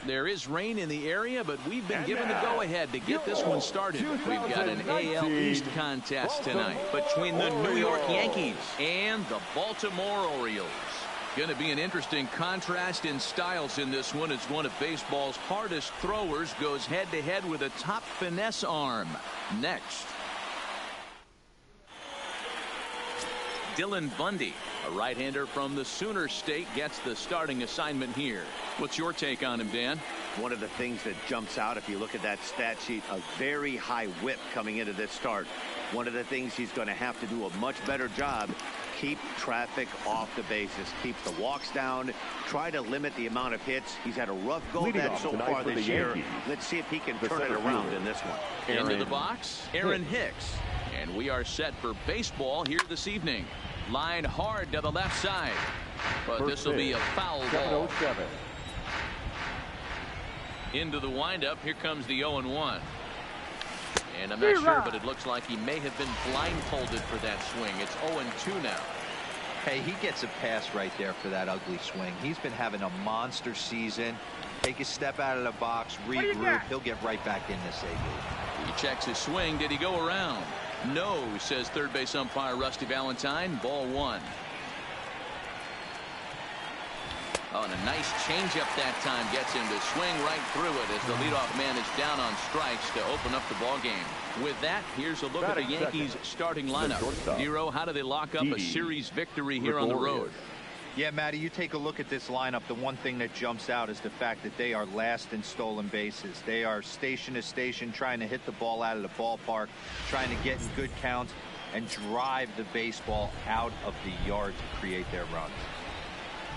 There is rain in the area, but we've been given the go-ahead to get this one started. We've got an AL East contest tonight between the New York Yankees and the Baltimore Orioles. Going to be an interesting contrast in styles in this one, as one of baseball's hardest throwers goes head-to-head with a top finesse arm. Next, Dylan Bundy, a right-hander from the Sooner State, gets the starting assignment here. What's your take on him, Dan? One of the things that jumps out if you look at that stat sheet, a very high whip coming into this start. One of the things he's going to have to do a much better job, keep traffic off the bases, keep the walks down, try to limit the amount of hits. He's had a rough go of that so far this year. Let's see if he can turn it around in this one. Into the box, Aaron Hicks. And we are set for baseball here this evening. Line hard to the left side, but this will be a foul ball. Into the windup. Here comes the 0-1. And I'm not sure, but it looks like he may have been blindfolded for that swing. It's 0-2 now. Hey, he gets a pass right there for that ugly swing. He's been having a monster season. Take a step out of the box, regroup. He'll get right back in this A-group. He checks his swing. Did he go around? No, says third base umpire Rusty Valentine. Ball one. Oh, and a nice changeup that time gets him to swing right through it as the leadoff man is down on strikes to open up the ball game. With that, here's a look at the Yankees starting lineup. Nero, how do they lock up a series victory here on the road? Yeah, Matty, you take a look at this lineup. The one thing that jumps out is the fact that they are last in stolen bases. They are station to station trying to hit the ball out of the ballpark, trying to get in good counts and drive the baseball out of the yard to create their runs.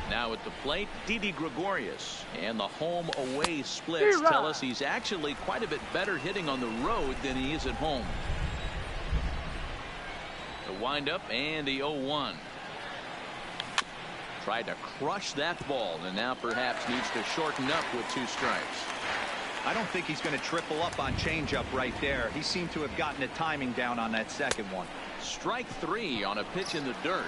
Now at the plate, Didi Gregorius. And the home-away splits tell us he's actually quite a bit better hitting on the road than he is at home. The windup and the 0-1. Tried to crush that ball, and now perhaps needs to shorten up with 2 strikes. I don't think he's going to triple up on changeup right there. He seemed to have gotten the timing down on that second one. Strike 3 on a pitch in the dirt.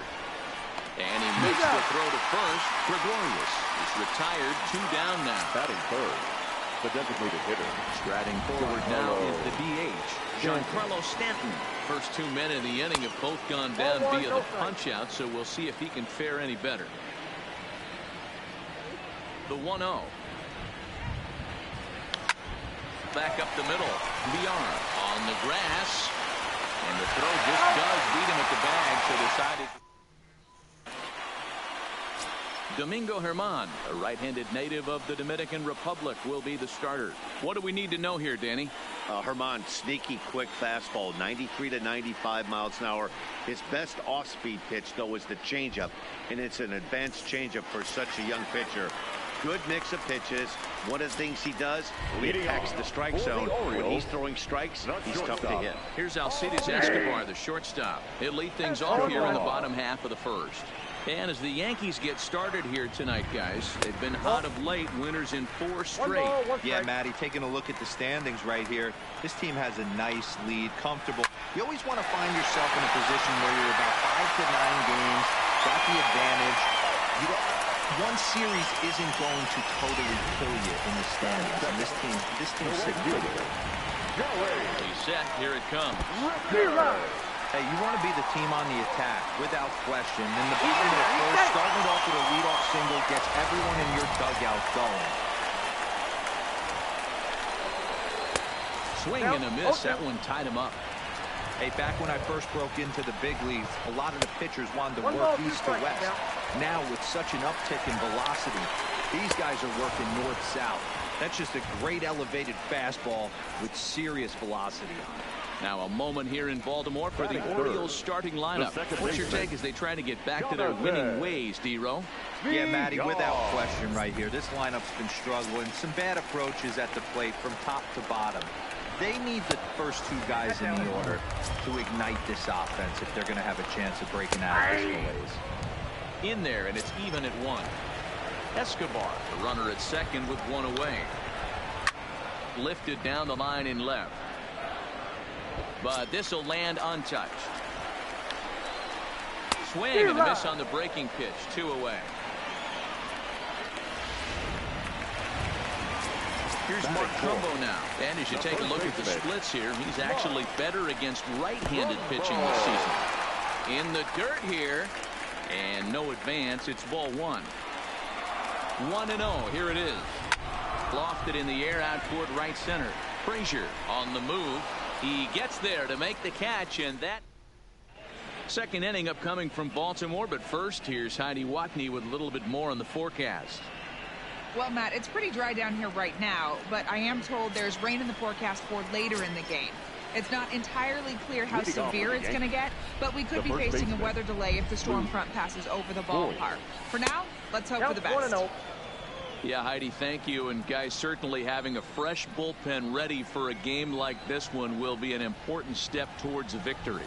And he makes the throw to first. Gregorius is retired, 2 down now. Batting third, the designated hitter. Striding forward now is the DH, Giancarlo Stanton. First 2 men in the inning have both gone down via the punch-out, so we'll see if he can fare any better. The 1-0. Back up the middle. Liar on the grass. And the throw just does beat him at the bag, so the side is... Domingo Germán, a right-handed native of the Dominican Republic, will be the starter. What do we need to know here, Danny? Germán, sneaky, quick fastball, 93 to 95 miles an hour. His best off-speed pitch, though, is the changeup, and it's an advanced changeup for such a young pitcher. Good mix of pitches. One of the things he does, he attacks the strike zone. When he's throwing strikes, he's tough to hit. Here's Alcides Escobar, the shortstop. He'll lead things off here in the bottom half of the first. And as the Yankees get started here tonight, guys, they've been hot of late, winners in 4 straight. Yeah, Matty, taking a look at the standings right here, this team has a nice lead, comfortable. You always want to find yourself in a position where you're about 5 to 9 games, got the advantage. One series isn't going to totally kill you in the standings, and this team's secure. He's set. Here it comes. Hey, you want to be the team on the attack, without question. And the bottom of the first, starting it off with a leadoff single, gets everyone in your dugout going. Swing and a miss. That one tied him up. Hey, back when I first broke into the big leagues, a lot of the pitchers wanted to work east to west. Now, with such an uptick in velocity, these guys are working north-south. That's just a great elevated fastball with serious velocity on it. Now a moment here in Baltimore for the Orioles starting lineup. What's your take as they try to get back to their winning ways, D-Row? Yeah, Matty, without question right here. This lineup's been struggling. Some bad approaches at the plate from top to bottom. They need the first 2 guys in the order to ignite this offense if they're going to have a chance of breaking out of this malaise. In there, and it's even at 1. Escobar, the runner at second with 1 away. Lifted down the line in left. But this will land untouched. Swing and a miss on the breaking pitch. 2 away. Here's Mark Trumbo now. And as you take a look at the splits here, he's actually better against right-handed pitching this season. In the dirt here. And no advance. It's ball one. 1-0. Here it is. Lofted in the air out toward right center. Frazier on the move. He gets there to make the catch, and that second inning upcoming from Baltimore. But first, here's Heidi Watney with a little bit more on the forecast. Well, Matt, it's pretty dry down here right now, but I am told there's rain in the forecast for later in the game. It's not entirely clear how severe it's going to get, but we could be facing a weather delay if the storm front passes over the ballpark. For now, let's hope for the best. Yeah, Heidi, thank you. And guys, certainly having a fresh bullpen ready for a game like this one will be an important step towards a victory.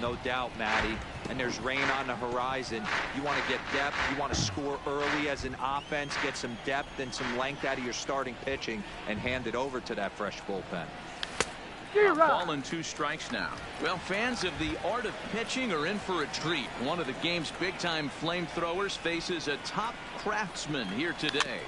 No doubt, Matty. And there's rain on the horizon. You want to get depth. You want to score early as an offense, get some depth and some length out of your starting pitching, and hand it over to that fresh bullpen. Ball and 2 strikes now. Well, fans of the art of pitching are in for a treat. One of the game's big-time flamethrowers faces a top craftsman here today.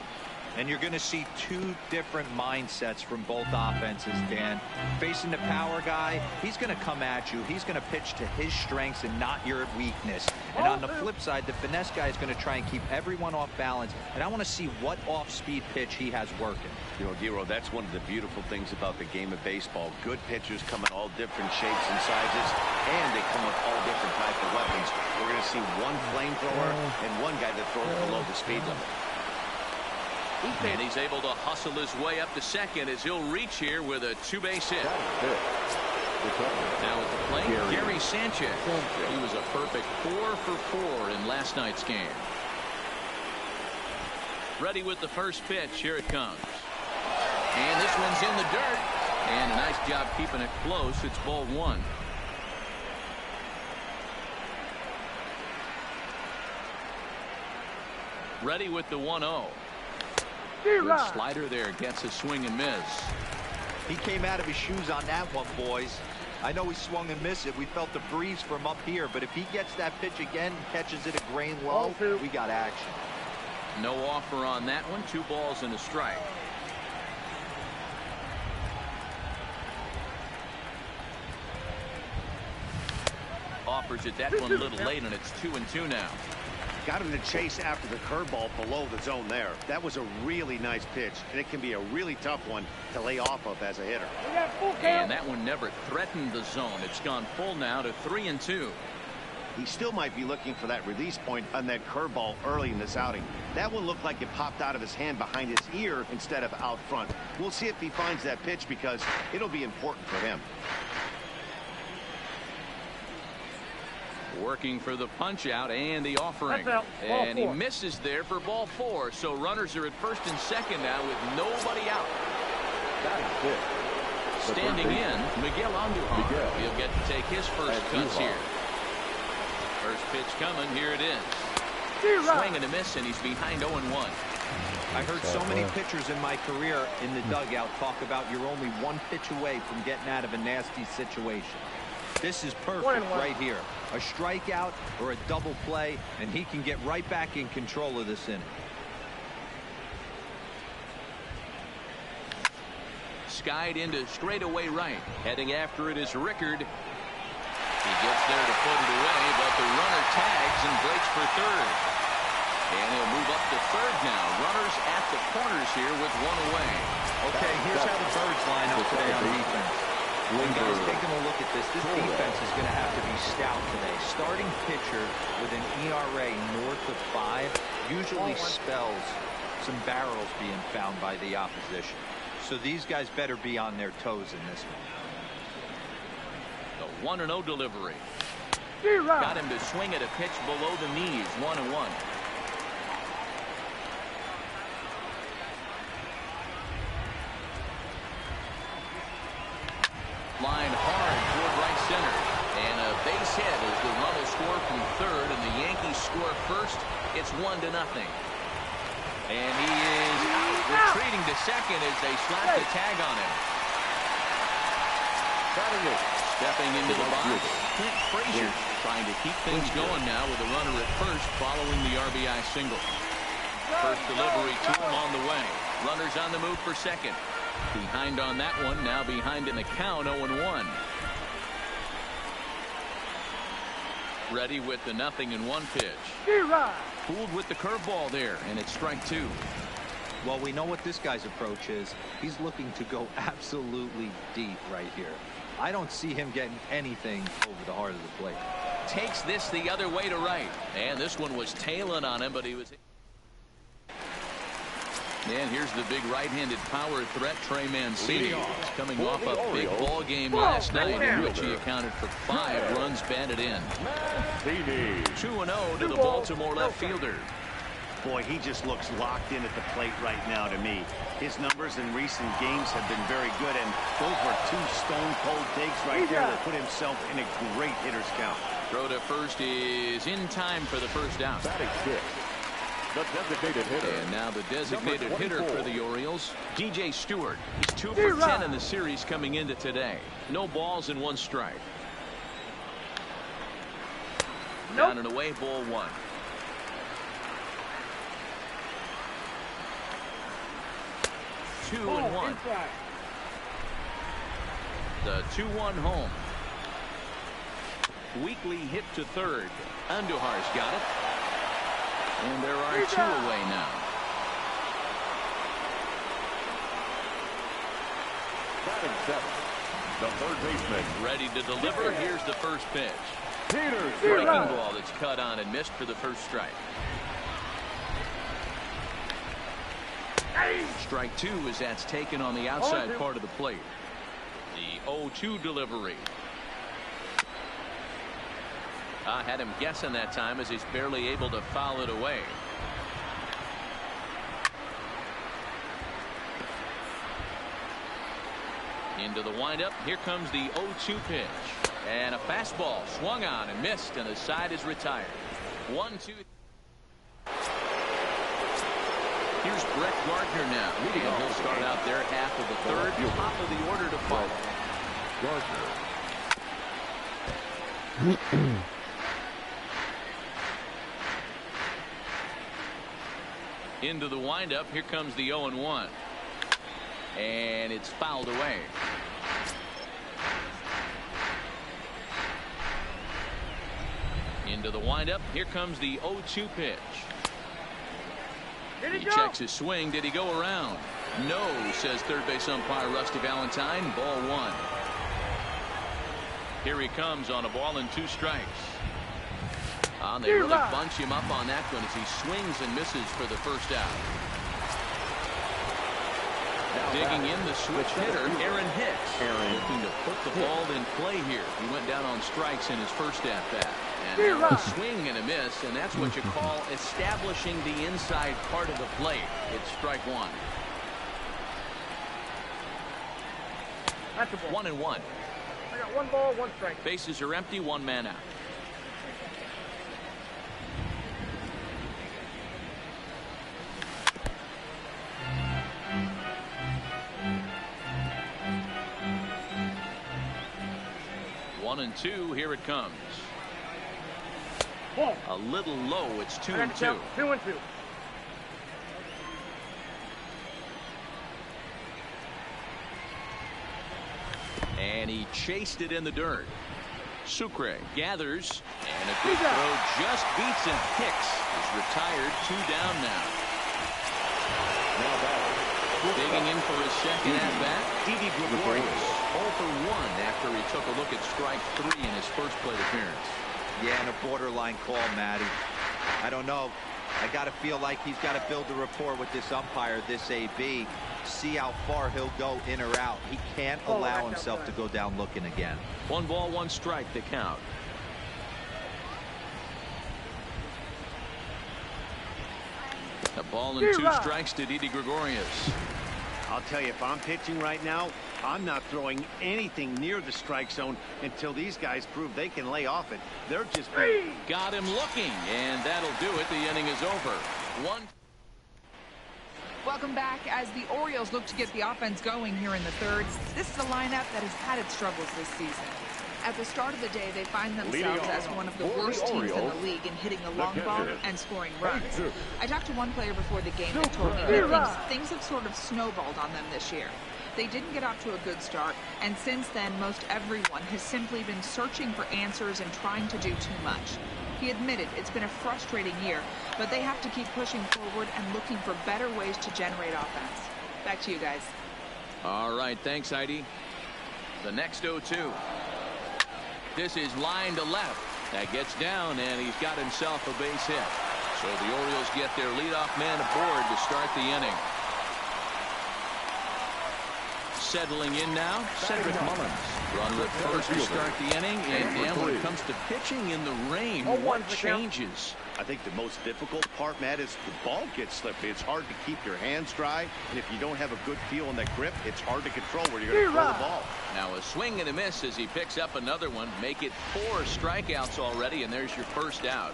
And you're going to see 2 different mindsets from both offenses, Dan. Facing the power guy, he's going to come at you. He's going to pitch to his strengths and not your weakness. And on the flip side, the finesse guy is going to try and keep everyone off balance. And I want to see what off-speed pitch he has working. You know, Dero, that's one of the beautiful things about the game of baseball. Good pitchers come in all different shapes and sizes, and they come with all different types of weapons. We're going to see one flamethrower and one guy that throws below the speed limit. And he's able to hustle his way up to second as he'll reach here with a 2-base hit. Now at the plate, Gary Sanchez. He was a perfect 4 for 4 in last night's game. Ready with the first pitch. Here it comes. And this one's in the dirt. And a nice job keeping it close. It's ball 1. Ready with the 1-0. Good slider there, gets a swing and miss. He came out of his shoes on that one, boys. I know he swung and missed it. We felt the breeze from up here, but if he gets that pitch again and catches it a grain low, we got action. No offer on that one. 2 balls and a strike. Offers it that one a little late, and it's 2-2 now. Got him to chase after the curveball below the zone there. That was a really nice pitch, and it can be a really tough one to lay off of as a hitter. And that one never threatened the zone. It's gone full now to 3-2. He still might be looking for that release point on that curveball early in this outing. That one looked like it popped out of his hand behind his ear instead of out front. We'll see if he finds that pitch because it'll be important for him. Working for the punch out and the offering. And he misses there for ball 4. So runners are at first and second now with nobody out. Standing in, Miguel Andujar. He'll get to take his first cuts here. First pitch coming. Here it is. Swing and a miss, and he's behind 0-1. I heard so many pitchers in my career in the dugout talk about you're only 1 pitch away from getting out of a nasty situation. This is perfect right here. A strikeout or a double play, and he can get right back in control of this inning. Skied into straightaway right. Heading after it is Rickard. He gets there to put it away, but the runner tags and breaks for third. And he'll move up to third now. Runners at the corners here with 1 away. Okay, here's how the Birds line up today on defense. And guys, taking a look at this defense is going to have to be stout today. Starting pitcher with an ERA north of 5 usually spells some barrels being found by the opposition. So these guys better be on their toes in this one. The 1-0 delivery. Got him to swing at a pitch below the knees. 1-1. Line hard toward right center. And a base hit as the run will score from third, and the Yankees score first. It's 1-0. And he is out, retreating to second as they slap the tag on him. Stepping into the box, Clint Frazier trying to keep things going now with a runner at first following the RBI single. First delivery to him on the way. Runners on the move for second. Behind on that one. Now behind in the count. 0-1. Ready with the 0-1 pitch. Fooled with the curveball there, and it's strike 2. Well, we know what this guy's approach is. He's looking to go absolutely deep right here. I don't see him getting anything over the heart of the plate. Takes this the other way to right, and this one was tailing on him, but he was. And here's the big right-handed power threat, Trey Mancini. He's coming off a big ball game last night in which he accounted for 5 runs batted in. 2-0 to the Baltimore left fielder. Boy, he just looks locked in at the plate right now to me. His numbers in recent games have been very good, and those were 2 stone-cold takes right there that put himself in a great hitter's count. Throw to first is in time for the first out. Batting 6. The designated hitter. And now the designated hitter for the Orioles, DJ Stewart. He's 2 for 10 in the series coming into today. No balls and 1 strike. Down and away, ball 1. Two and 1. The 2-1 home. Weekly hit to third. Andujar's got it. And there are 2 away now. Batting 7. The third baseman. Ready to deliver. Here's the first pitch. Peters. Breaking ball that's cut on and missed for the first strike. Strike 2 as that's taken on the outside part of the plate. The 0-2 delivery. I had him guessing that time as he's barely able to foul it away. Into the windup. Here comes the 0-2 pitch. And a fastball swung on and missed, and the side is retired. 1-2. Here's Brett Gardner now. And he'll start out there half of the third. Top of the order to follow. Gardner. Into the windup. Here comes the 0-1. And it's fouled away. Into the windup. Here comes the 0-2 pitch. He checks his swing. Did he go around? No, says third base umpire Rusty Valentine. Ball 1. Here he comes on a ball and 2 strikes. They really bunch him up on that one as he swings and misses for the first out. Digging in the switch hitter, Aaron Hicks. Looking to put the ball in play here. He went down on strikes in his first at-bat. And a swing and a miss, and that's what you call establishing the inside part of the plate. It's strike 1. That's a ball. 1-1. I got 1 ball, 1 strike. Bases are empty, 1 man out. One and 2. Here it comes. Ball. A little low. It's 2-2. 2-2. And he chased it in the dirt. Sucre gathers, and a good throw just beats him. Hicks is retired. 2 down now. Digging in for his second at-bat, Didi Gregorius. 0 for 1 after he took a look at strike 3 in his first plate appearance. Yeah, and a borderline call, Matty. I don't know. I got to feel like he's got to build a rapport with this umpire, this AB. See how far he'll go in or out. He can't allow himself to go down looking again. 1 ball, 1 strike to count. A ball and 2 strikes to Didi Gregorius. I'll tell you, if I'm pitching right now, I'm not throwing anything near the strike zone until these guys prove they can lay off it. They're just got him looking, and that'll do it. The inning is over. Welcome back. As the Orioles look to get the offense going here in the third, this is a lineup that has had its struggles this season. At the start of the day, they find themselves as one of the worst teams in the league in hitting the long ball and scoring runs. I talked to one player before the game that told me that things have sort of snowballed on them this year. They didn't get off to a good start, and since then, most everyone has simply been searching for answers and trying to do too much. He admitted it's been a frustrating year, but they have to keep pushing forward and looking for better ways to generate offense. Back to you guys. All right, thanks, Heidi. The next 0-2. This is line to left. That gets down, and he's got himself a base hit. So the Orioles get their leadoff man aboard to start the inning. Settling in now, Cedric Mullins. Runner at first to start the inning, and then when it comes to pitching in the rain, what changes? I think the most difficult part, Matt, is the ball gets slippery. It's hard to keep your hands dry, and if you don't have a good feel on that grip, it's hard to control where you're going to throw the ball. Now a swing and a miss as he picks up another one. Make it 4 strikeouts already, and there's your first out.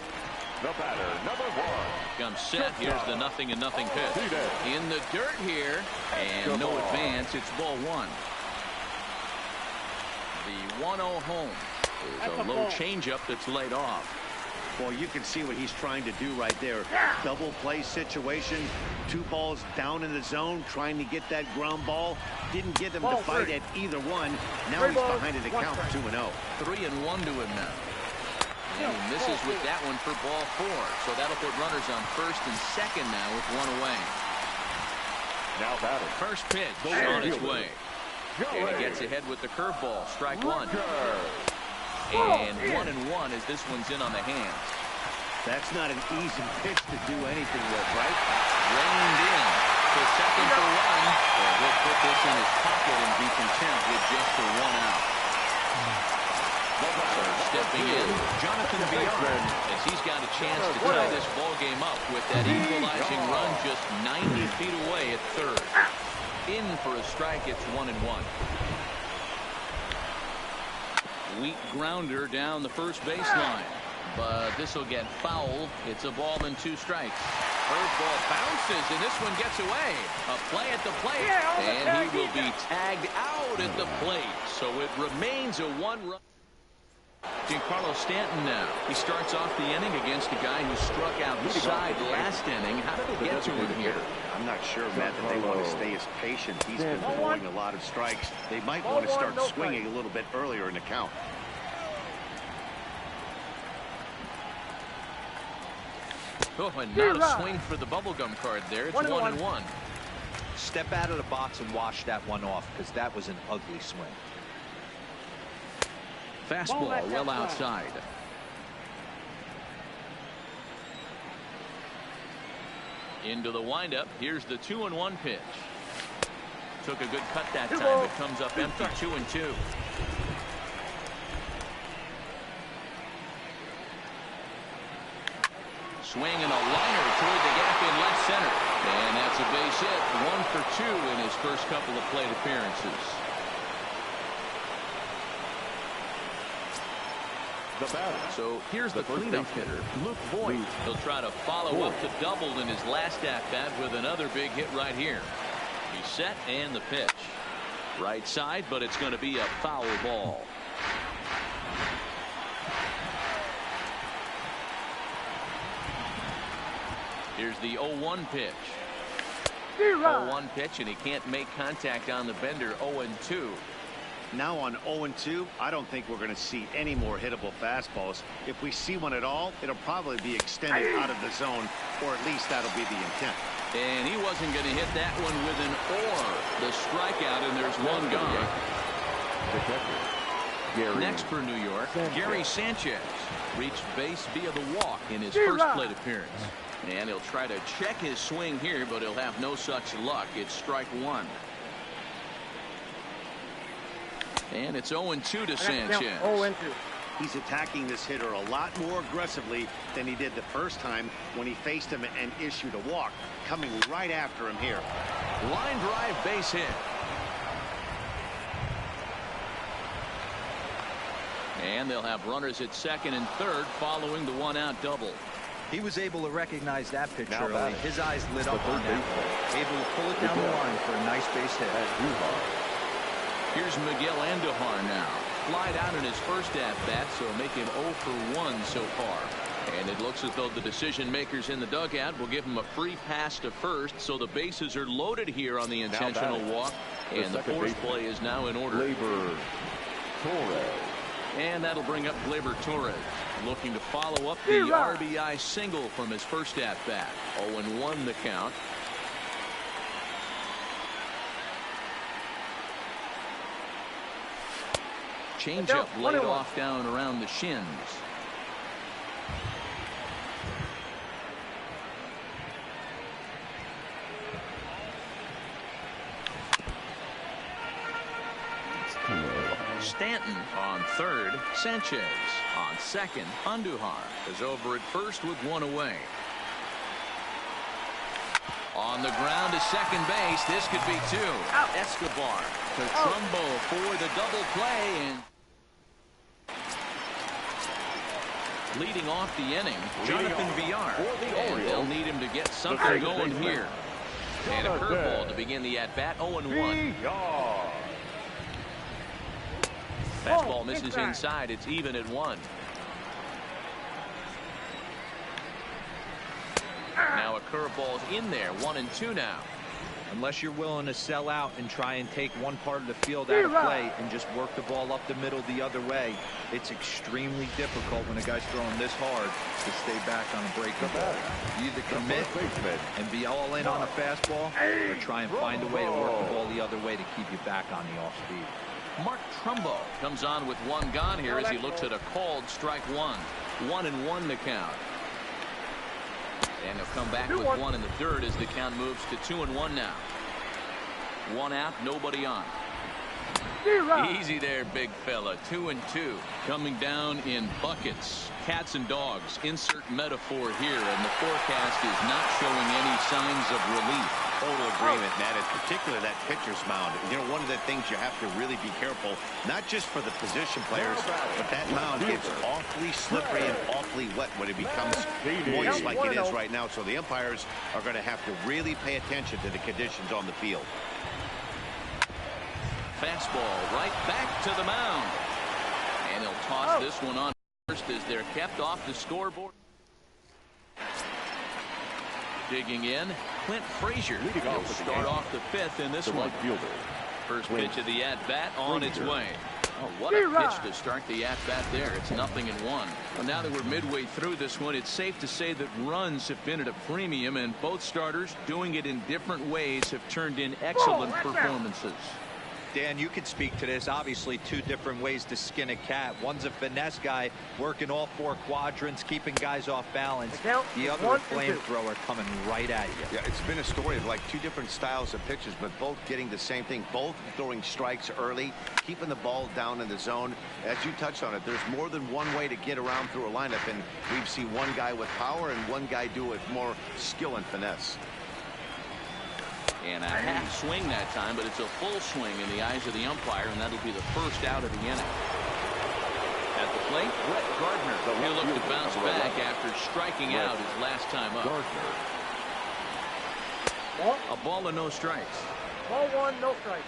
The batter, number 1. Comes set. Here's the 0-0 pitch. In the dirt here, and no advance. It's ball 1. The 1-0 home is a low changeup that's laid off. Well, you can see what he's trying to do right there. Double play situation. 2 balls down in the zone, trying to get that ground ball. Didn't get him to fight at either one. Now he's behind in the count, 2-0. 3-1 to him now. And he misses with that one for ball 4. So that'll put runners on first and second now with 1 away. Now batting. First pitch on its way. And he gets ahead with the curveball. Strike 1. And 1-1 as this one's in on the hands. That's not an easy pitch to do anything with, right? Reined in to second for 1. And he'll put this in his pocket and be content with just the 1 out. So stepping in, Jonathan Villar, as he's got a chance to tie this ball game up with that equalizing run just 90 feet away at third. In for a strike, it's 1-1. Weak grounder down the first baseline, but this will get foul. It's a ball and 2 strikes. Curveball bounces, and this one gets away. A play at the plate, and he will be tagged out at the plate. So it remains a 1-run. Giancarlo Stanton now. He starts off the inning against a guy who struck out the side last inning. How did they get to him here? I'm not sure, Matt, that they want to stay as patient. He's been throwing a lot of strikes. They might want to start swinging a little bit earlier in the count. Oh, and not a swing for the bubblegum card there. It's 1-1. Step out of the box and wash that one off, because that was an ugly swing. Fastball well outside. Into the windup. Here's the 2-1 pitch. Took a good cut that time, but comes up empty. 2-2. Swing and a liner toward the gap in left center. And that's a base hit. 1 for 2 in his first couple of plate appearances. So here's the cleanup hitter, Luke Voigt. He'll try to follow up the double in his last at-bat with another big hit right here. He's set and the pitch. Right side, but it's going to be a foul ball. Here's the 0-1 pitch. 0-1 pitch, and he can't make contact on the bender. 0-2. Now on 0-2, I don't think we're going to see any more hittable fastballs. If we see one at all, it'll probably be extended out of the zone, or at least that'll be the intent. And he wasn't going to hit that one with an or. The strikeout, and there's 1 gone. Next for New York, Gary Sanchez reached base via the walk in his first plate appearance. And he'll try to check his swing here, but he'll have no such luck. It's strike 1. And it's 0-2 to Sanchez. 0-2. He's attacking this hitter a lot more aggressively than he did the first time when he faced him and issued a walk. Coming right after him here. Line drive base hit. And they'll have runners at second and third following the 1-out double. He was able to recognize that pitch Now early. batting. His eyes lit up The on third that. baseman. Able to pull it down the line for a nice base hit. Here's Miguel Andujar now. Flied out in his first at-bat, so making 0 for 1 so far. And it looks as though the decision makers in the dugout will give him a free pass to first, so the bases are loaded here on the intentional walk. And the force play is now in order. Gleyber Torres. And that'll bring up Gleyber Torres, looking to follow up the RBI single from his first at-bat. 0-1 the count. Changeup laid off down around the shins. Stanton on third. Sanchez on second. Andujar is over at first with one away. On the ground to second base. This could be two. Escobar to Trumbo for the double play. And leading off the inning, Jonathan Villar. And they'll need him to get something going here. And a curveball to begin the at-bat. 0-1. Fastball misses inside. It's even at 1. Now a curveball's in there. 1-2 now. Unless you're willing to sell out and try and take one part of the field out of play and just work the ball up the middle the other way, it's extremely difficult when a guy's throwing this hard to stay back on a breaking ball. You either commit and be all in on a fastball or try and find a way to work the ball the other way to keep you back on the off speed. Mark Trumbo comes on with one gone here as he looks at a called strike one. 1-1 the count. And he'll come back with one in the third as the count moves to 2-1 now. One out, nobody on. Easy there, big fella. 2-2. Coming down in buckets. Cats and dogs. Insert metaphor here, and the forecast is not showing any signs of relief. Total agreement, Matt. In particular, that pitcher's mound. You know, one of the things you have to really be careful, not just for the position players, but that mound gets awfully slippery and awfully wet when it becomes moist like it is right now. So the umpires are going to have to really pay attention to the conditions on the field. Fastball right back to the mound. And he'll toss this one on first as they're kept off the scoreboard. Digging in, Clint Frazier. He'll start off the fifth in this one. First pitch of the at-bat on its way. Oh, what a pitch to start the at-bat there. It's 0-1. Well, now that we're midway through this one, it's safe to say that runs have been at a premium, and both starters, doing it in different ways, have turned in excellent performances. Dan, you could speak to this. Obviously, two different ways to skin a cat. One's a finesse guy working all 4 quadrants, keeping guys off balance. The other, a flamethrower coming right at you. Yeah, it's been a story of like 2 different styles of pitches, but both getting the same thing. Both throwing strikes early, keeping the ball down in the zone. As you touched on it, there's more than one way to get around through a lineup, and we've seen one guy with power and one guy do it with more skill and finesse. And a half swing that time, but it's a full swing in the eyes of the umpire, and that'll be the first out of the inning. At the plate, Brett Gardner. He'll look to bounce back after striking out his last time up. A ball and no strikes. Ball 1, no strikes.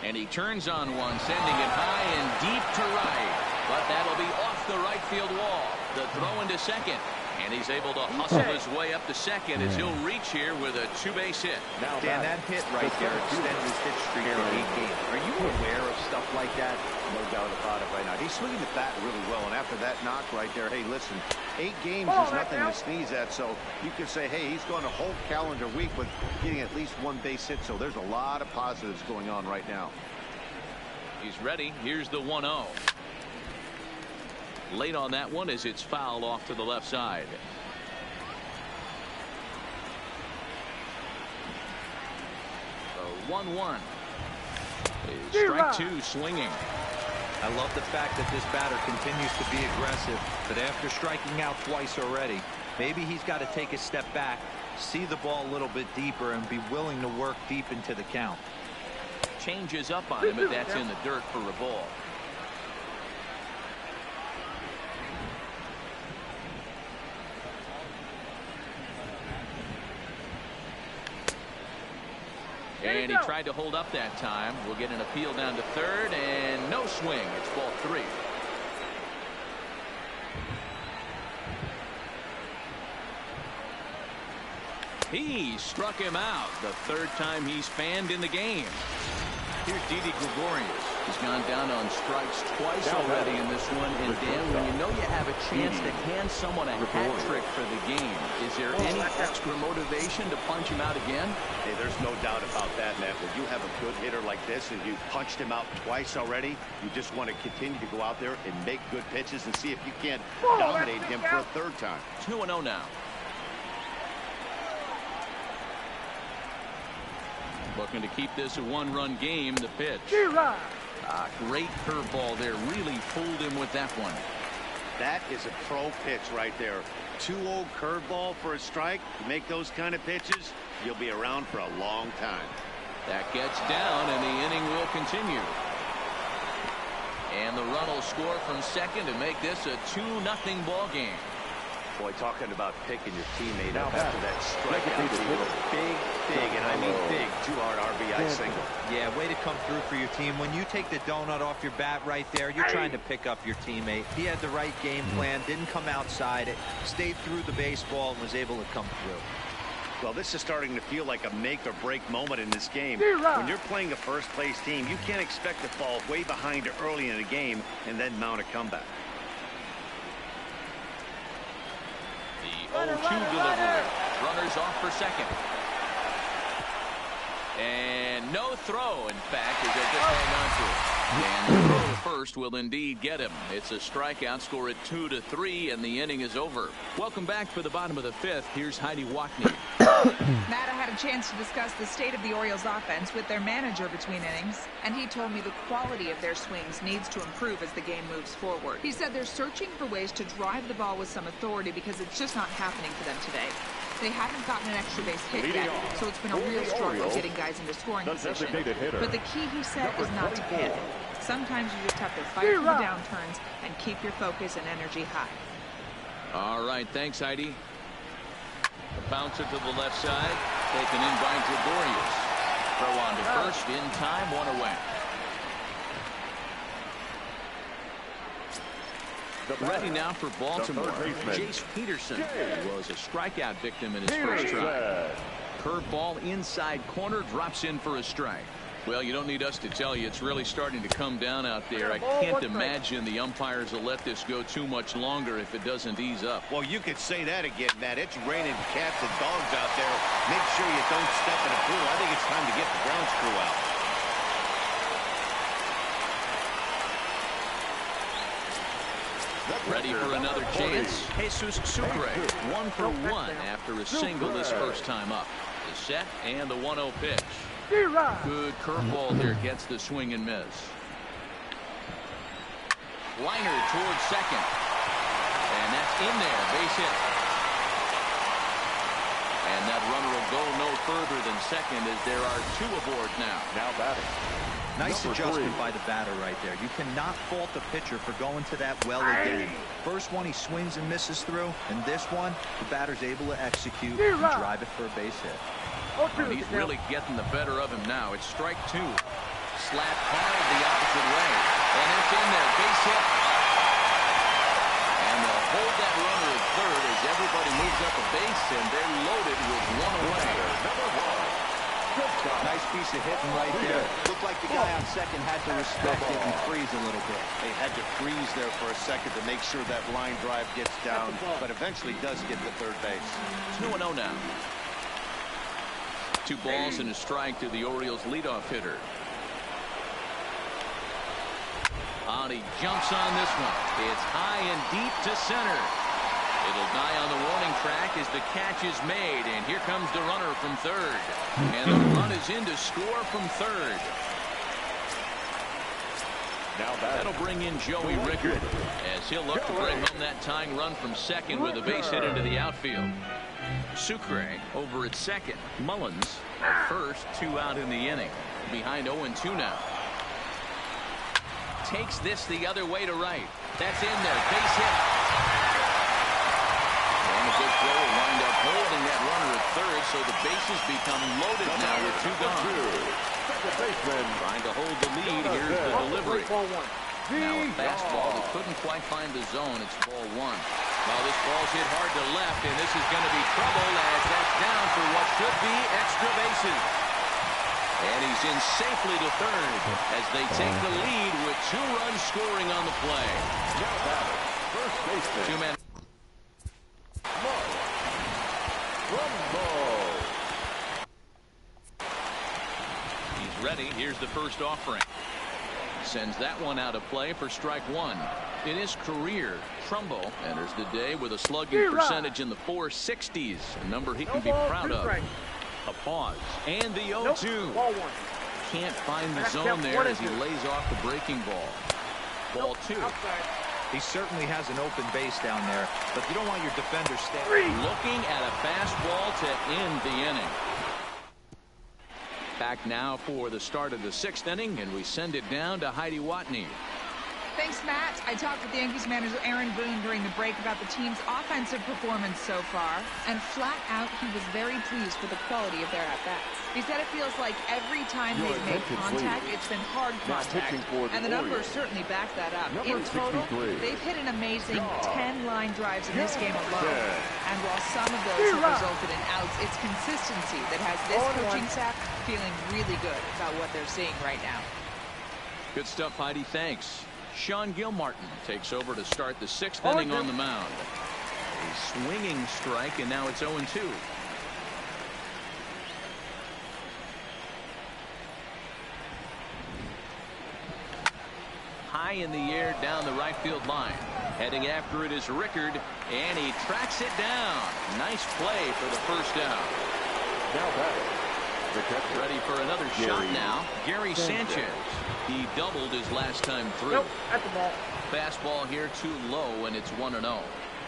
And he turns on one, sending it high and deep to right. But that'll be off the right field wall. The throw into second. And he's able to hustle his way up to second as he'll reach here with a 2-base hit. Dan, that hit right there extended his hit streak to 8 games. Are you aware of stuff like that? No doubt about it right now. He's swinging the bat really well, and after that knock right there, hey, listen, 8 games is nothing to sneeze at, so you can say, hey, he's going a whole calendar week with getting at least 1 base hit, so there's a lot of positives going on right now. He's ready. Here's the 1-0. Late on that one as it's fouled off to the left side. 1-1. Strike 2 swinging. I love the fact that this batter continues to be aggressive, but after striking out twice already, maybe he's got to take a step back, see the ball a little bit deeper, and be willing to work deep into the count. Changes up on him, but that's in the dirt for a ball. And he tried to hold up that time. We'll get an appeal down to third, and no swing. It's ball 3. He struck him out. The third time he's fanned in the game. Here's Didi Gregorius. He's gone down on strikes twice already in this one. And Dan, when you know you have a chance to hand someone a hat trick for the game, is there any extra motivation to punch him out again? Hey, there's no doubt about that, Matt. When you have a good hitter like this and you've punched him out twice already, you just want to continue to go out there and make good pitches and see if you can't dominate him for a third time. 2-0 now. Looking to keep this a one-run game. The pitch. Great curveball there. Really fooled him with that one. That is a pro pitch right there. 2-0 curveball for a strike. You make those kind of pitches, you'll be around for a long time. That gets down, and the inning will continue. And the run will score from second to make this a 2-0 ball game. Boy, talking about picking your teammate up after that strikeout. Big, and I mean big, 2-hard RBI single. Yeah, way to come through for your team. When you take the donut off your bat right there, you're trying to pick up your teammate. He had the right game plan, didn't come outside it, stayed through the baseball, and was able to come through. Well, this is starting to feel like a make-or-break moment in this game. When you're playing a first-place team, you can't expect to fall way behind early in the game and then mount a comeback. The 0-2 delivery. Runners off for second. And no throw, in fact, as they just hang on to it. And the throw to first will indeed get him. It's a strikeout, score at 2-3, and the inning is over. Welcome back for the bottom of the 5th. Here's Heidi Wackney. Matt, I had a chance to discuss the state of the Orioles offense with their manager between innings, and he told me the quality of their swings needs to improve as the game moves forward. He said they're searching for ways to drive the ball with some authority because it's just not happening for them today. They haven't gotten an extra base hit yet, so it's been a real struggle getting guys into scoring position. But the key, he said, is not to panic. Sometimes you just have to fight through the downturns and keep your focus and energy high. All right, thanks, Heidi. The bouncer to the left side, taken in by Gregorius. Throw on to first, in time, 1 away. Ready now for Baltimore. Jace Peterson was a strikeout victim in his first try. Curveball inside corner, drops in for a strike. Well, you don't need us to tell you, it's really starting to come down out there. I can't imagine the umpires will let this go too much longer if it doesn't ease up. Well, you could say that again, Matt. It's raining cats and dogs out there. Make sure you don't step in a pool. I think it's time to get the ground screw out. Ready for another chance. Jesus Sucre, 1 for 1 after a single this first time up. The set and the 1-0 pitch. Good curveball there, gets the swing and miss. Liner towards second. And that's in there, base hit. And that runner will go no further than second as there are 2 aboard now. Now batting. Nice adjustment by the batter right there. You cannot fault the pitcher for going to that well again. First one he swings and misses through, and this one the batter's able to execute and drive it for a base hit. And he's really getting the better of him now. It's strike 2. Slap hard the opposite way. And it's in there. Base hit. And they'll hold that runner at third as everybody moves up a base, and they're loaded with 1 away. Nice piece of hitting right there. Looked like the guy on second had to respect it and freeze a little bit. They had to freeze there for a second to make sure that line drive gets down, but eventually does get to third base. It's 2-0 now. 2 balls and a strike to the Orioles leadoff hitter. And he jumps on this one. It's high and deep to center. It'll die on the warning track as the catch is made, and here comes the runner from third. And the run is in to score from third. Now that'll bring in Joey Rickard as he'll look to bring home that tying run from second with a base hit into the outfield. Sucre over at second. Mullins at first, 2 out in the inning. behind 0-2 now. Takes this the other way to right. That's in there. Base hit. And a good throw will wind up holding that runner at third, so the bases become loaded now with 2 gone. Trying to hold the lead. Here's the delivery. Now a fastball that couldn't quite find the zone. It's ball 1. Well, this ball's hit hard to left, and this is going to be trouble as that's down for what should be extra bases. And he's in safely to third as they take the lead with 2 runs scoring on the play. Now batting, first baseman. 2 men. He's ready. Here's the first offering. Sends that one out of play for strike 1. In his career, Trumbo enters the day with a slugging percentage in the 460s, a number he can be proud of. A pause. And the 0-2. Can't find the zone there as he lays off the breaking ball. Ball 2. He certainly has an open base down there, but you don't want your defender standing. Looking at a fastball to end the inning. Back now for the start of the 6th inning, and we send it down to Heidi Watney. Thanks, Matt. I talked with the Yankees manager Aaron Boone during the break about the team's offensive performance so far, and flat out he was very pleased with the quality of their at-bats. He said it feels like every time they've made contact, it's been hard contact, and the numbers certainly back that up. In total, they've hit an amazing 10 line drives in this game alone, and while some of those have resulted in outs, it's consistency that has this coaching staff feeling really good about what they're seeing right now. Good stuff, Heidi. Thanks. Sean Gilmartin takes over to start the 6th inning on the mound. A swinging strike, and now it's 0-2. High in the air down the right field line. Heading after it is Rickard, and he tracks it down. Nice play for the first out. Now batting, the catcher. Ready for another shot now. Gary Sanchez. He doubled his last time through. Nope, at the ball. Fastball here too low, and it's 1-0.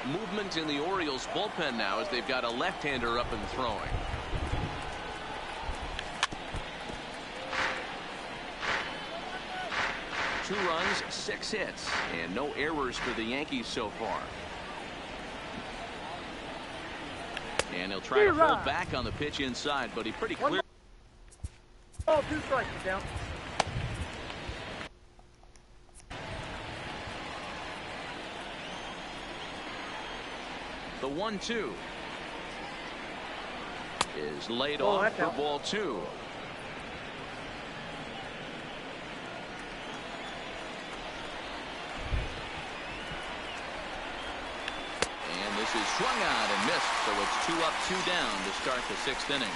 Movement in the Orioles bullpen now as they've got a left-hander up and throwing. Two runs, 6 hits, and no errors for the Yankees so far. And he'll try to pull back on the pitch inside, but he pretty clear. Oh, 2 strikes down. The 1-2 is laid off for ball 2. And this is swung out and missed, so it's 2 up, 2 down to start the 6th inning.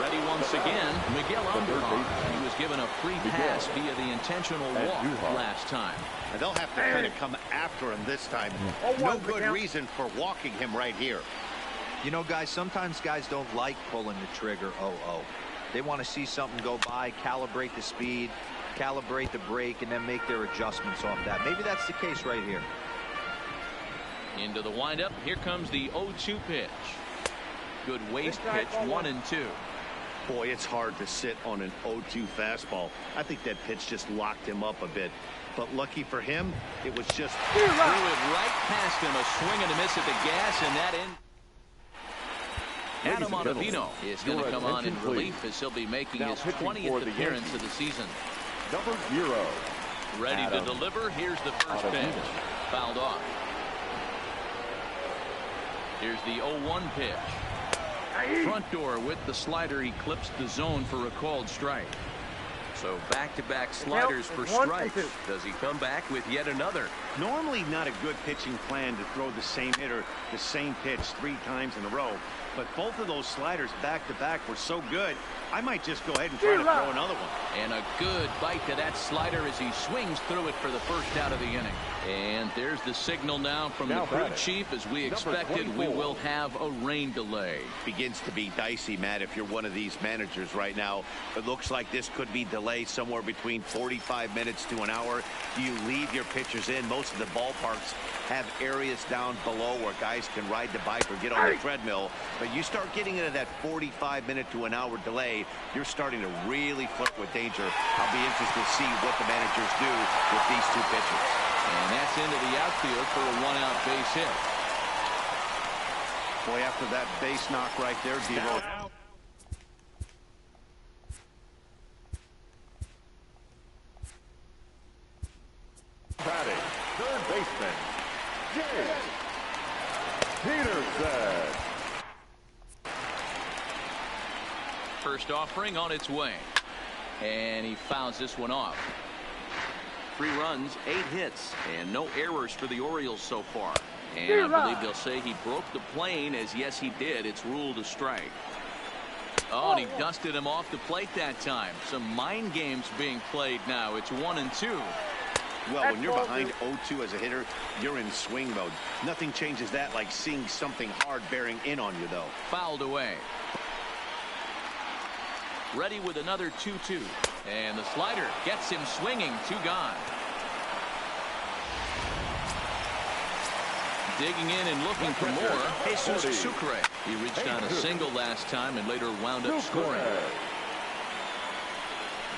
Ready once again, Miguel Andujar. He was given a free pass via the intentional walk last time. And they'll have to kind of come after him this time. No good reason for walking him right here. You know, guys, sometimes guys don't like pulling the trigger 0-0. They want to see something go by, calibrate the speed, calibrate the brake, and then make their adjustments off that. Maybe that's the case right here. Into the windup. Here comes the 0-2 pitch. Good waist pitch, 1-2. Boy, it's hard to sit on an 0-2 fastball. I think that pitch just locked him up a bit. But lucky for him, it was just threw it right past him. A swing and a miss at the gas, and that in. Adam Ottavino is going to come on in relief as he'll be making his 20th appearance of the season. Number 0. Ready to deliver. Here's the first pitch. Fouled off. Here's the 0-1 pitch. Front door with the slider. He clips the zone for a called strike. So back-to-back sliders for strikes. Does he come back with yet another? Normally not a good pitching plan to throw the same hitter the same pitch 3 times in a row. But both of those sliders back-to-back were so good, I might just go ahead and try to throw another one. And a good bite to that slider as he swings through it for the first out of the inning. And there's the signal now from the crew chief. As we expected, we will have a rain delay. Begins to be dicey, Matt, if you're one of these managers right now. It looks like this could be delayed somewhere between 45 minutes to an hour. Do you leave your pitchers in? Most of the ballparks have areas down below where guys can ride the bike or get on the treadmill. But you start getting into that 45-minute to an hour delay, you're starting to really flirt with danger. I'll be interested to see what the managers do with these two pitchers. And that's into the outfield for a one-out base hit. Boy, after that base knock right there, Devo. Batting, third baseman, James Peterson. First offering on its way. And he fouls this one off. 3 runs, 8 hits, and no errors for the Orioles so far. And I believe they'll say he broke the plane, as yes he did. It's ruled a strike. Oh, and he dusted him off the plate that time. Some mind games being played now. It's 1-2. Well, when you're behind 0-2 as a hitter, you're in swing mode. Nothing changes that like seeing something hard bearing in on you, though. Fouled away. Ready with another 2-2. And the slider gets him swinging. 2 gone. Digging in and looking for more. Jesus Sucre. He reached on a single last time and later wound up scoring.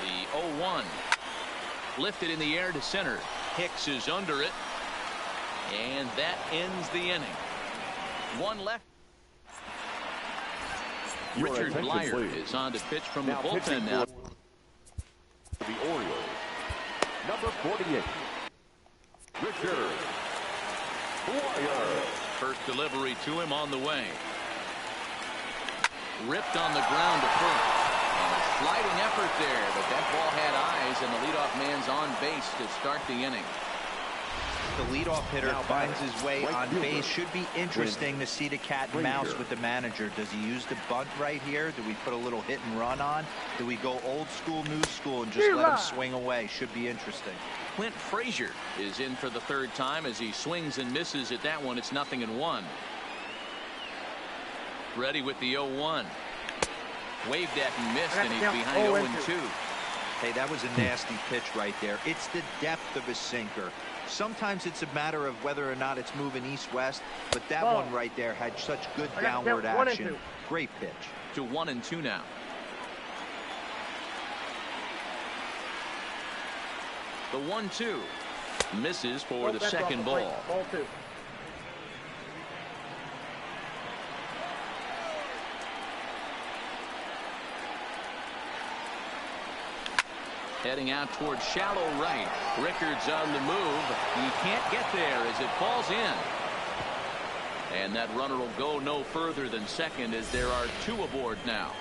The 0-1. Lifted in the air to center. Hicks is under it. And that ends the inning. 1 left. Richard Blyer is on to pitch from the bullpen now. The Orioles, number 48, Richard Blyer. First delivery to him on the way. Ripped on the ground to first. And a sliding effort there, but that ball had eyes, and the leadoff man's on base to start the inning. The leadoff hitter finds his way on base. Should be interesting to see the cat and mouse with the manager. Does he use the bunt right here? Do we put a little hit and run on? Do we go old school, new school, and just let him swing away? Should be interesting. Clint Frazier is in for the 3rd time as he swings and misses at that one. It's 0-1. Ready with the 0-1. Waved at and missed, and he's behind 0-2. Hey, that was a nasty pitch right there. It's the depth of a sinker. Sometimes it's a matter of whether or not it's moving east-west, but that one right there had such good downward action. Great pitch. To 1-2 now. The 1-2 misses for the second ball. Ball 2. Heading out towards shallow right. Rickard's on the move. He can't get there as it falls in. And that runner will go no further than second as there are 2 aboard now.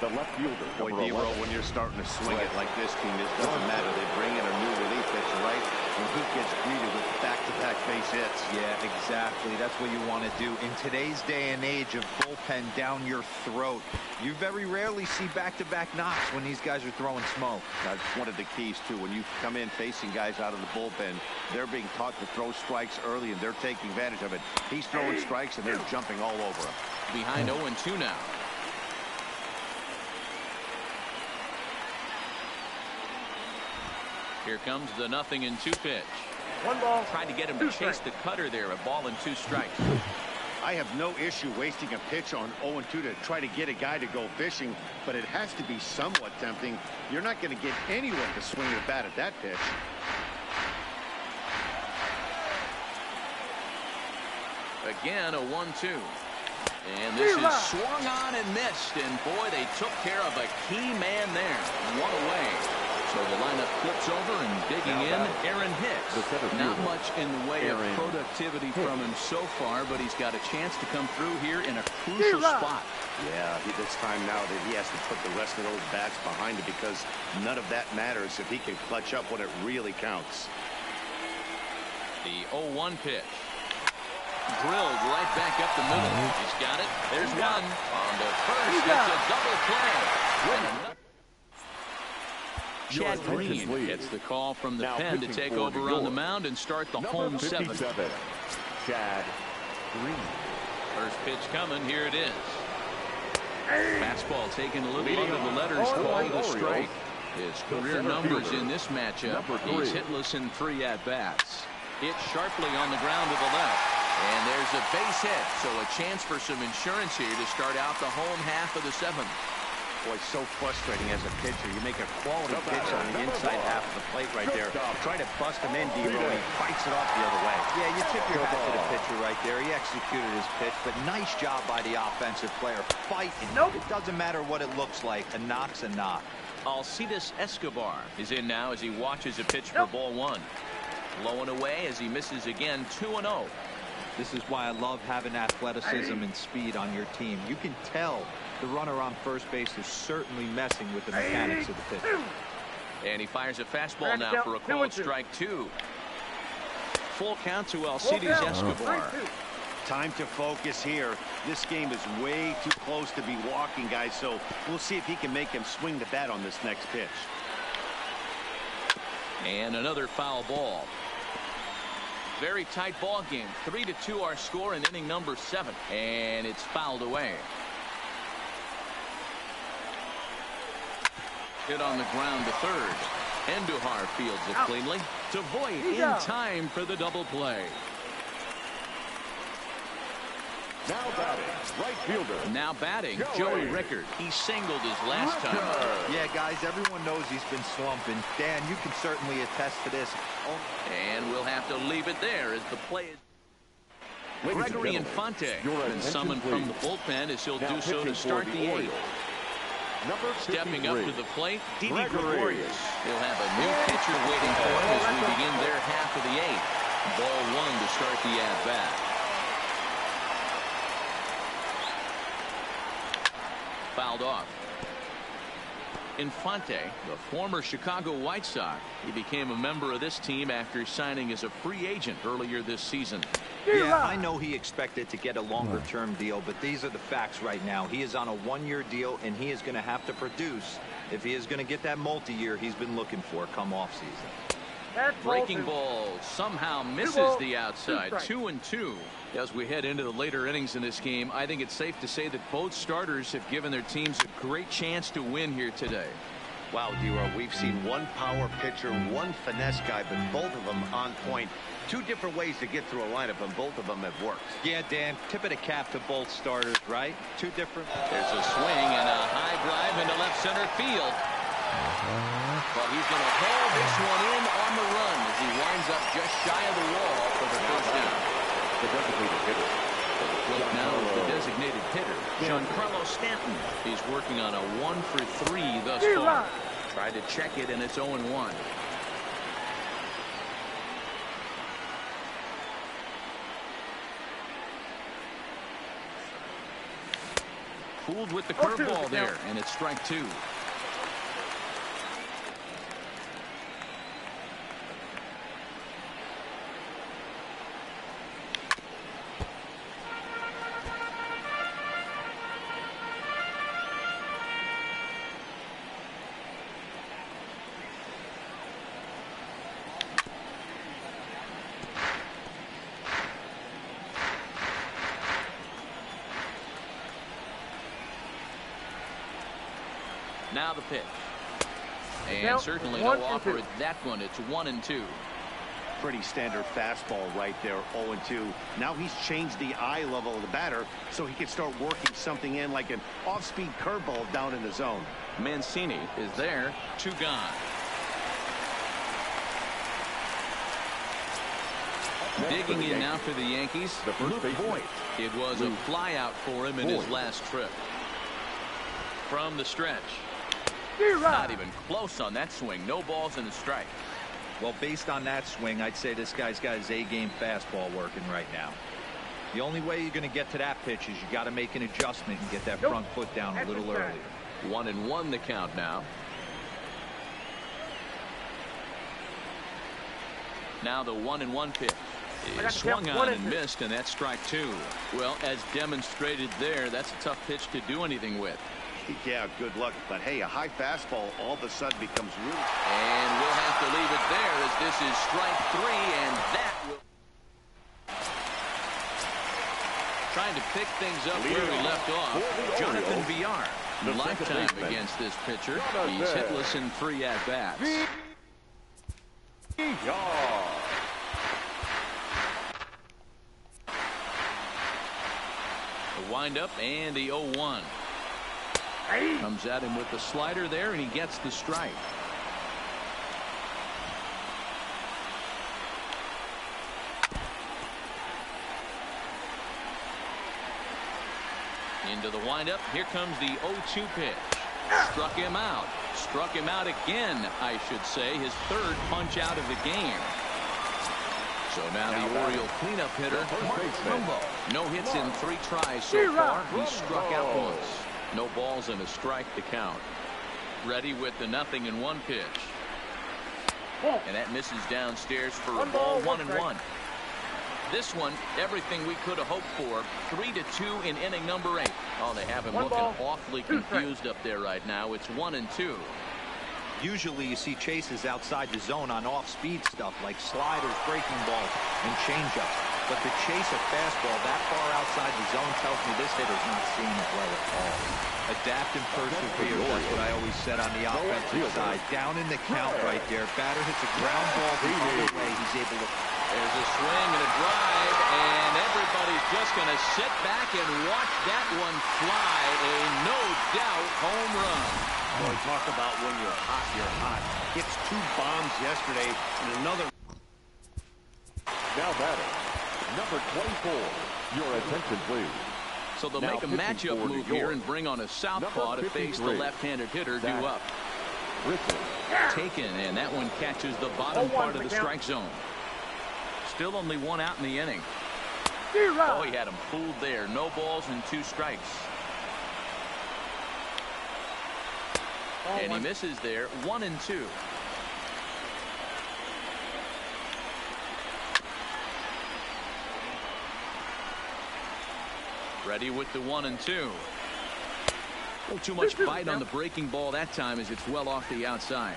The left fielder, Boy, D-Roll, when you're starting to swing it like this team, it doesn't matter. They bring in a new relief pitcher, right? And he gets greeted with back-to-back base hits. Yeah, exactly. That's what you want to do. In today's day and age of bullpen down your throat, you very rarely see back-to-back knocks when these guys are throwing smoke. That's one of the keys, too. When you come in facing guys out of the bullpen, they're being taught to throw strikes early, and they're taking advantage of it. He's throwing strikes, and they're jumping all over him. Behind 0-2 now. Here comes the 0-2 pitch. 1 ball. Trying to get him to chase the cutter there. 1-2 strikes. I have no issue wasting a pitch on 0-2 to try to get a guy to go fishing, but it has to be somewhat tempting. You're not going to get anyone to swing a bat at that pitch. Again, a 1-2. And this is swung on and missed. And boy, they took care of a key man there. 1 away. So the lineup flips over and digging in, Aaron Hicks. Not much in the way of productivity from him so far, but he's got a chance to come through here in a crucial spot. Yeah, it's time now that he has to put the rest of those bats behind him because none of that matters if he can clutch up when it really counts. The 0-1 pitch. Drilled right back up the middle. He's got it. There's one. On the first, it's a double play. Chad Green gets the call from the pen to take over on the mound and start the home 7th. Chad Green. First pitch coming. Here it is. Fastball taken a little under the letters, called a strike. His career numbers in this matchup. He's hitless in 3 at-bats. Hit sharply on the ground to the left. And there's a base hit, so a chance for some insurance here to start out the home half of the seventh. Boy, so frustrating as a pitcher. You make a quality pitch on the inside half of the plate right there. Try to bust him in, D-Row, and he fights it off the other way. Yeah, you tip your hat to the pitcher right there. He executed his pitch, but nice job by the offensive player. Fighting. Nope. It doesn't matter what it looks like. A knock's a knock. Alcides Escobar is in now as he watches a pitch for ball one. Low and away as he misses again, 2-0. This is why I love having athleticism and speed on your team. You can tell the runner on first base is certainly messing with the mechanics of the pitch. And he fires a fastball now for a called strike two. Full count to Alcides Escobar. Time to focus here. This game is way too close to be walking, guys, so we'll see if he can make him swing the bat on this next pitch. And another foul ball. Very tight ball game. 3-2 our score in inning number 7. And it's fouled away. Hit on the ground to third. Andujar fields it cleanly to Voit in time for the double play. Now batting, right fielder. Now batting, Joey Rickard. He singled his last time. Yeah, guys, everyone knows he's been slumping. Dan, you can certainly attest to this. And we'll have to leave it there as the play is. Gregory Infante been summoned from the bullpen as he'll do so to start the 8th. Stepping up to the plate, Didi Gregorius. He'll have a new pitcher waiting for him as we begin their half of the 8th. Ball one to start the at-bat. Fouled off. Infante, the former Chicago White Sox. He became a member of this team after signing as a free agent earlier this season. Yeah, I know he expected to get a longer-term deal, but these are the facts right now. He is on a one-year deal, and he is going to have to produce if he is going to get that multi-year he's been looking for come off-season. Breaking ball somehow misses the outside. 2-2. As we head into the later innings in this game, I think it's safe to say that both starters have given their teams a great chance to win here today. Wow, D-Row, we've seen one power pitcher, one finesse guy, but both of them on point. Two different ways to get through a lineup, and both of them have worked. Yeah, Dan, tip of the cap to both starters, right? Two different. There's a swing and a high drive into left center field. But he's going to haul this one in on the run as he winds up just shy of the wall for the first down. The designated hitter. Now is the designated hitter, Giancarlo Stanton. He's working on a 1-for-3 thus far. Tried to check it, and it's 0-1. Fooled with the curveball there, and it's strike two. Now the pitch. And certainly no offer at that one. It's 1-2. Pretty standard fastball right there, 0-2. Now he's changed the eye level of the batter so he can start working something in like an off-speed curveball down in the zone. Mancini is there. 2 gone. Digging in now for the Yankees, Luke Voit. It was a flyout for him in his last trip. From the stretch. Not even close on that swing. No balls in the strike. Well, based on that swing, I'd say this guy's got his A-game fastball working right now. The only way you're going to get to that pitch is you got to make an adjustment and get that front foot down a little earlier. 1-1 the count now. Now the 1-1 pitch is swung on and missed, and that's strike two. Well, as demonstrated there, that's a tough pitch to do anything with. Yeah, good luck. But hey, a high fastball all of a sudden becomes really. And we'll have to leave it there as this is strike three, and that will. Trying to pick things up where we left off. Jonathan Villar, lifetime against this pitcher. He's hitless in 3 at-bats. windup and the 0-1. Comes at him with the slider there, and he gets the strike. Into the windup. Here comes the 0-2 pitch. Struck him out. Struck him out again, I should say. His third punch out of the game. So now the Oriole cleanup hitter, Rumbo. No hits in 3 tries so far. He struck out once. No balls and a strike to count. Ready with the 0-1 pitch. And that misses downstairs for a ball, 1-1. This one, everything we could have hoped for. 3-2 in inning number 8. Oh, they have him looking awfully confused up there right now. It's 1-2. Usually you see chases outside the zone on off-speed stuff like sliders, breaking balls, and changeups. But to chase a fastball that far outside the zone tells me this hitter's not seeing it well at all. Adapt and persevere. That's what I always said on the offensive side. Down in the count right there. Batter hits a ground ball the other way. He's able to... There's a swing and a drive, and everybody's just going to sit back and watch that one fly. A no-doubt home run. Boy, talk about when you're hot, you're hot. Hits 2 bombs yesterday and another. Now batting, number 24. Your attention, please. So they'll make a matchup move here and bring on a southpaw to face the left-handed hitter due up. Taken, and that one catches the bottom part of the strike zone. Still only 1 out in the inning. Oh, he had him fooled there. No balls and 2 strikes. And he misses there. 1-2. Ready with the 1-2. Oh, too much bite on the breaking ball that time as it's well off the outside.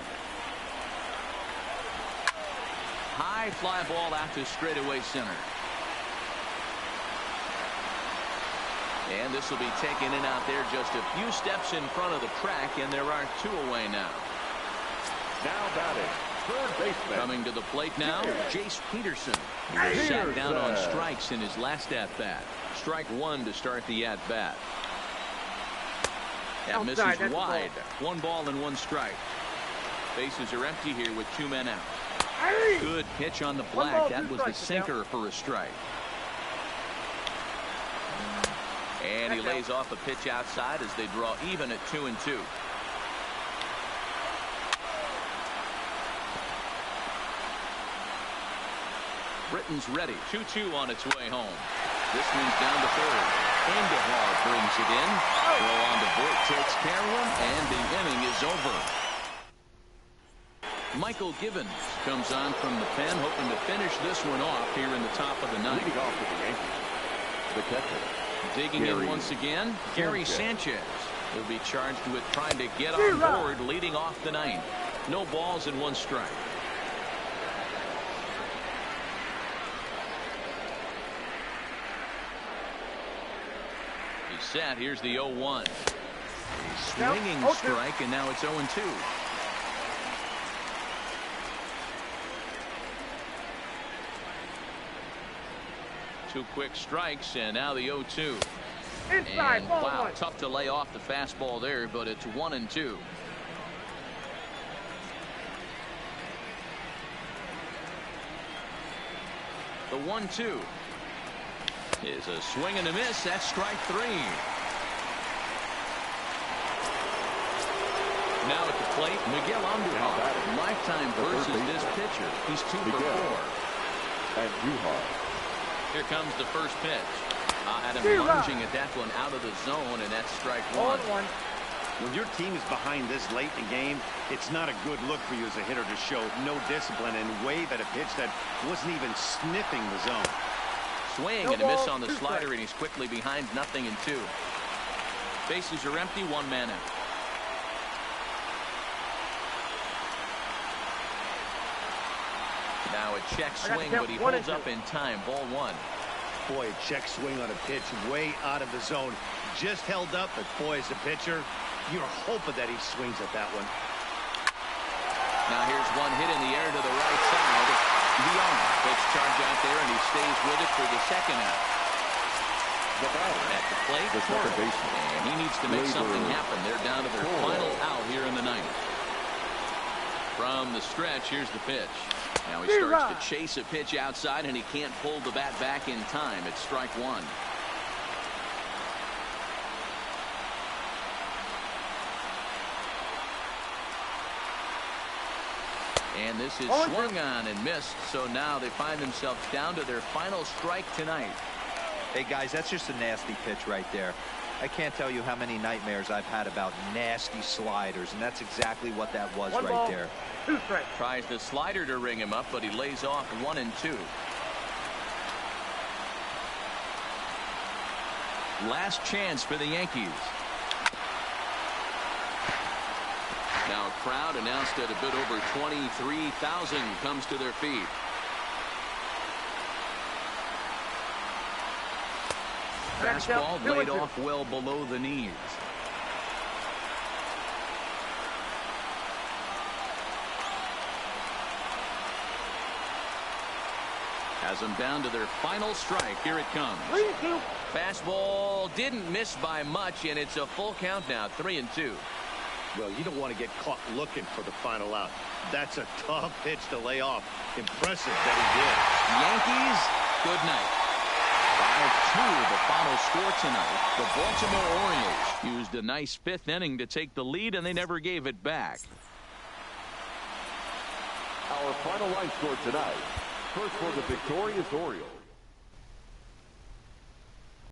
High fly ball out to straightaway center. And this will be taken in out there just a few steps in front of the track, and there are 2 away now. Now batting, third baseman. Coming to the plate now, Jace Peterson. He was sat down on strikes in his last at-bat. Strike 1 to start the at-bat. That misses wide. 1 ball and 1 strike. Bases are empty here with 2 men out. Good pitch on the black. That was the sinker for a strike. And he lays off a pitch outside as they draw even at 2-2. Britton's ready. 2-2 on its way home. This one's down to third. Indahar brings it in. Throw on to Voit takes care of him, and the inning is over. Michael Givens comes on from the pen, hoping to finish this one off here in the top of the 9th. Leading off with the Yankees, the catcher. Digging in once again, Gary Sanchez will be charged with trying to get on board leading off the 9th. No balls and 1 strike. He's set. Here's the 0-1. A swinging strike, and now it's 0-2. Two quick strikes, and now the 0-2. And wow, tough to lay off the fastball there, but it's 1-2. The 1-2 is a swing and a miss. That's strike 3. Now at the plate, Miguel Andujar. Lifetime versus this pitcher. He's 2 for 4. And Duhar. Here comes the first pitch. Had him lunging at that one out of the zone, and that's strike 1. When your team is behind this late in the game, it's not a good look for you as a hitter to show no discipline and wave at a pitch that wasn't even sniffing the zone. Swing and a miss on the slider, and he's quickly behind 0-2. Bases are empty, 1 man out. Now a check swing, but he holds up in time. Ball 1. Boy, a check swing on a pitch way out of the zone. Just held up, but boy, as a pitcher, you're hoping that he swings at that one. Now here's one hit in the air to the right side. Leon takes charge out there, and he stays with it for the 2nd out. The batter, At the plate, the second Torres. baseman. And he needs to make something happen. They're down to their final out here in the ninth. From the stretch, here's the pitch. Now he starts to chase a pitch outside, and he can't pull the bat back in time. It's strike one. And this is swung on and missed, so now they find themselves down to their final strike tonight. Hey, guys, that's just a nasty pitch right there. I can't tell you how many nightmares I've had about nasty sliders, and that's exactly what that was right there. 2 strikes. Tries the slider to ring him up, but he lays off 1 and 2. Last chance for the Yankees. Now a crowd announced at a bit over 23,000 comes to their feet. Fastball laid off well below the knees. Has them down to their final strike. Here it comes. 3-2. Fastball didn't miss by much, and it's a full count now, 3-2. Well, you don't want to get caught looking for the final out. That's a tough pitch to lay off. Impressive that he did. Yankees, good night. 5-2 the final score tonight. The Baltimore Orioles used a nice 5th inning to take the lead, and they never gave it back. Our final line score tonight. First for the victorious Orioles,